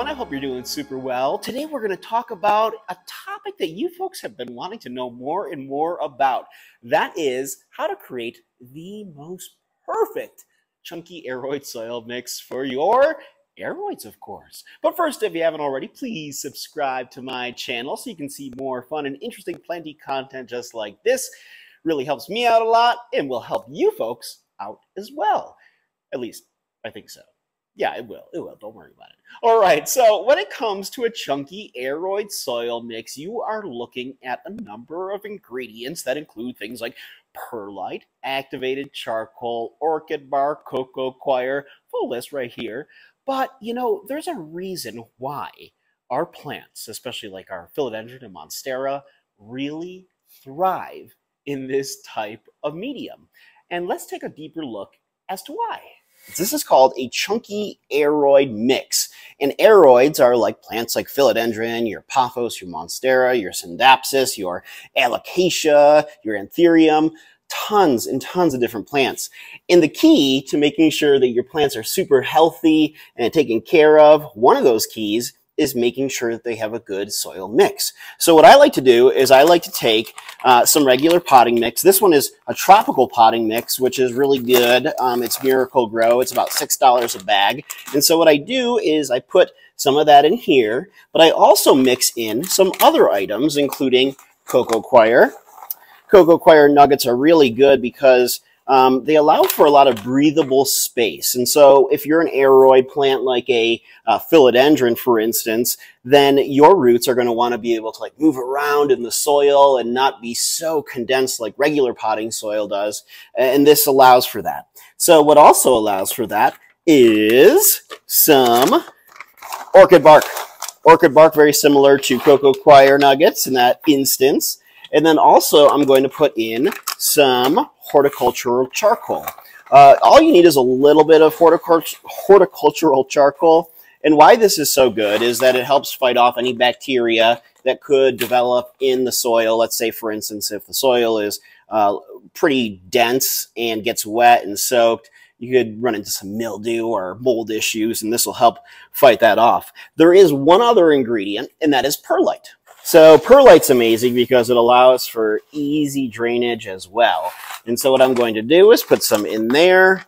everyone. I hope you're doing super well. Today we're going to talk about a topic that you folks have been wanting to know more and more about. That is how to create the most perfect chunky aroid soil mix for your aroids, of course. But first, if you haven't already, please subscribe to my channel so you can see more fun and interesting planty content just like this. Really helps me out a lot and will help you folks out as well. At least, I think so. Yeah, it will. It will. Don't worry about it. All right. So when it comes to a chunky aroid soil mix, you are looking at a number of ingredients that include things like perlite, activated charcoal, orchid bark, coir, full list right here. But, you know, there's a reason why our plants, especially like our Philodendron and Monstera, really thrive in this type of medium. And let's take a deeper look as to why. This is called a chunky aroid mix. And aroids are like plants like philodendron, your pothos, your monstera, your syndapsis, your alocasia, your anthurium, tons and tons of different plants. And the key to making sure that your plants are super healthy and taken care of, one of those keys is making sure that they have a good soil mix. So what I like to do is I like to take some regular potting mix. This one is a tropical potting mix, which is really good. It's Miracle Grow. It's about $6 a bag. And so what I do is I put some of that in here, but I also mix in some other items, including Coir. Coir nuggets are really good because they allow for a lot of breathable space. And so if you're an aroid plant like a philodendron, for instance, then your roots are going to want to be able to like move around in the soil and not be so condensed like regular potting soil does. And this allows for that. So what also allows for that is some orchid bark. Orchid bark, very similar to Coir nuggets in that instance. And then also I'm going to put in some horticultural charcoal. All you need is a little bit of horticultural charcoal. And why this is so good is that it helps fight off any bacteria that could develop in the soil. Let's say, for instance, if the soil is pretty dense and gets wet and soaked, you could run into some mildew or mold issues, and this will help fight that off. There is one other ingredient, and that is perlite. So perlite's amazing because it allows for easy drainage as well. And so what I'm going to do is put some in there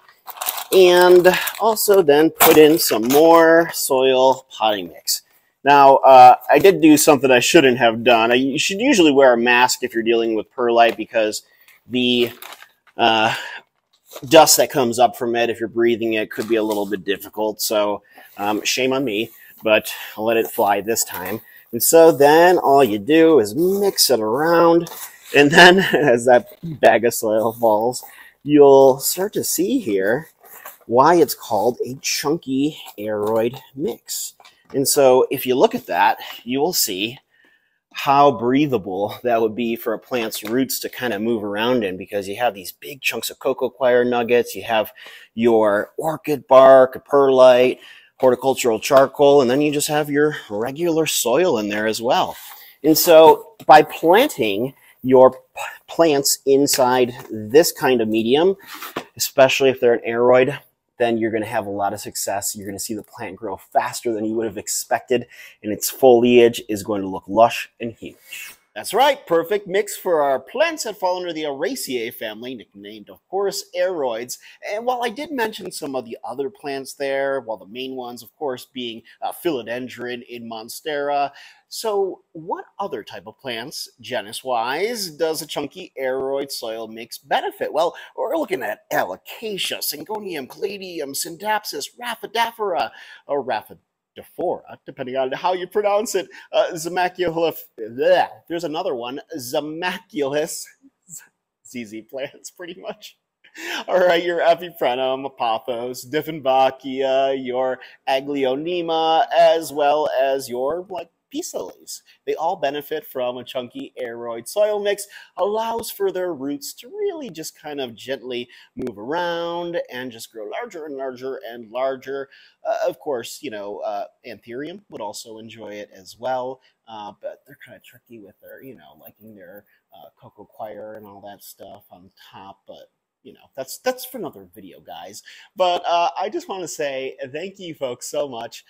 and also then put in some more soil potting mix. Now, I did do something I shouldn't have done. You should usually wear a mask if you're dealing with perlite because the dust that comes up from it, if you're breathing it, could be a little bit difficult. So shame on me, but I'll let it fly this time. And so then all you do is mix it around, and then as that bag of soil falls, you'll start to see here why it's called a chunky aroid mix. And so if you look at that, you will see how breathable that would be for a plant's roots to kind of move around in, because you have these big chunks of coir nuggets, you have your orchid bark, perlite, horticultural charcoal, and then you just have your regular soil in there as well. And so by planting your plants inside this kind of medium, especially if they're an aroid, then you're going to have a lot of success. You're going to see the plant grow faster than you would have expected, and its foliage is going to look lush and huge. That's right, perfect mix for our plants that fall under the Aroideaceae family, nicknamed, of course, aroids. And while I did mention some of the other plants there, while the main ones, of course, being Philodendron and Monstera, so what other type of plants, genus-wise, does a chunky aroid soil mix benefit? Well, we're looking at alocasia, syngonium, caladium, syndapsis, rhaphidaphora, or Daphora, depending on how you pronounce it. Zamaculus. There's another one, Zamaculus. ZZ plants, pretty much. All right, your Epiprenum, Pothos, Dieffenbachia, your Aglaonema, as well as your peace lilies. They all benefit from a chunky aroid soil mix, allows for their roots to really just kind of gently move around and just grow larger and larger and larger. Of course, you know, Anthurium would also enjoy it as well, but they're kind of tricky with their, you know, liking their Coir and all that stuff on top, but you know, that's for another video, guys. But I just want to say thank you folks so much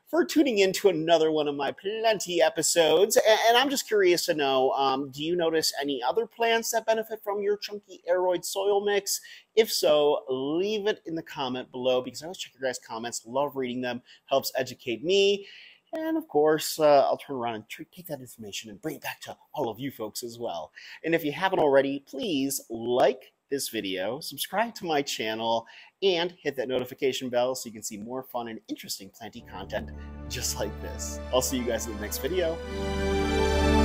for tuning in to another one of my plenty episodes. And I'm just curious to know, do you notice any other plants that benefit from your chunky aroid soil mix? If so, leave it in the comment below, because I always check your guys' comments. Love reading them, helps educate me. And of course, I'll turn around and take that information and bring it back to all of you folks as well. And if you haven't already, please like this video, subscribe to my channel, and hit that notification bell so you can see more fun and interesting planty content just like this. I'll see you guys in the next video.